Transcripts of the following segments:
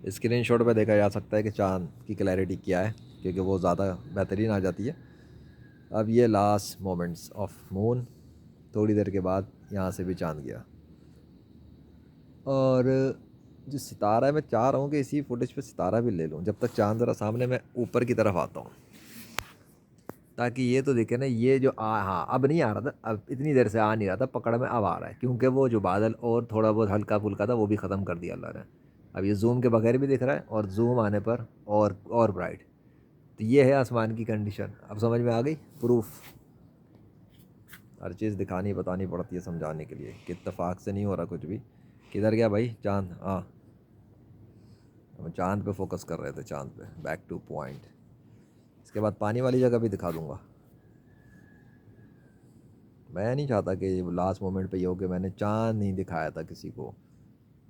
Screenshot पे देखा जा सकता है कि चाँद की क्लैरिटी क्या है, क्योंकि वो ज़्यादा बेहतरीन आ जाती है। अब ये लास्ट मोमेंट्स ऑफ मून, थोड़ी देर के बाद यहाँ से भी चाँद गया। और जो सितारा है, मैं चाह रहा हूँ कि इसी फुटेज पे सितारा भी ले लूँ जब तक चाँद ज़रा सामने मैं ऊपर की तरफ आता हूँ, ताकि ये तो दिखे ना, ये जो हाँ अब नहीं आ रहा था, अब इतनी देर से आ नहीं रहा था पकड़ में, अब आ रहा है, क्योंकि वो जो बादल और थोड़ा बहुत हल्का फुल्का था वो भी ख़त्म कर दिया अल्लाह ने। अब ये जूम के बगैर भी दिख रहा है और जूम आने पर और ब्राइट। तो ये है आसमान की कंडीशन, अब समझ में आ गई। प्रूफ, हर चीज़ दिखानी बतानी पड़ती है समझाने के लिए कि इत्तेफाक से नहीं हो रहा कुछ भी। किधर गया भाई चाँद? हाँ, हम चाँद पे फोकस कर रहे थे, चाँद पे, बैक टू पॉइंट। इसके बाद पानी वाली जगह भी दिखा दूंगा। मैं नहीं चाहता कि लास्ट मोमेंट पे ये हो कि मैंने चाँद नहीं दिखाया था किसी को।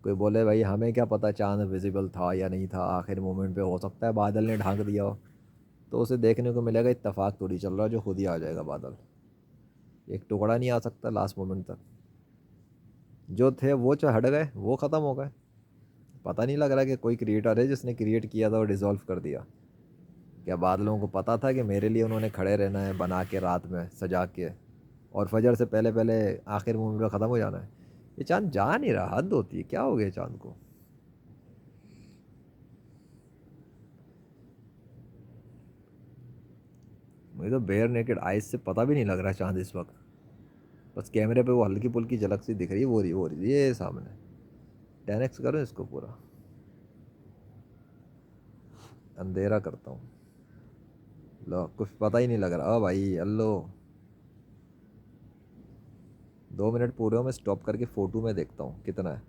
कोई बोले भाई हमें क्या पता चाँद विजिबल था या नहीं था, आखिर मोमेंट पे हो सकता है बादल ने ढांक दिया हो, तो उसे देखने को मिलेगा। इत्तेफाक थोड़ी चल रहा है जो खुद ही आ जाएगा बादल, एक टुकड़ा नहीं आ सकता लास्ट मोमेंट तक। जो थे वो जो हट गए वो ख़त्म हो गए। पता नहीं लग रहा कि कोई क्रिएटर है जिसने क्रिएट किया था और डिज़ोल्व कर दिया। क्या बादलों को पता था कि मेरे लिए उन्होंने खड़े रहना है बना के रात में सजा के, और फजर से पहले पहले आखिर मोमेंट में ख़त्म हो जाना है? ये चाँद जा नहीं रहा, हद होती है, क्या हो गया चाँद को? मुझे तो बेयर नेकेड आइज से पता भी नहीं लग रहा चाँद इस वक्त। बस कैमरे पे वो हल्की फुल्की झलक सी दिख रही है, वो रही ये सामने। 10x करो इसको पूरा, अंधेरा करता हूँ। लो कुछ पता ही नहीं लग रहा। भाई अल्लो, 2 मिनट पूरे हो, मैं स्टॉप करके फ़ोटो में देखता हूँ कितना है।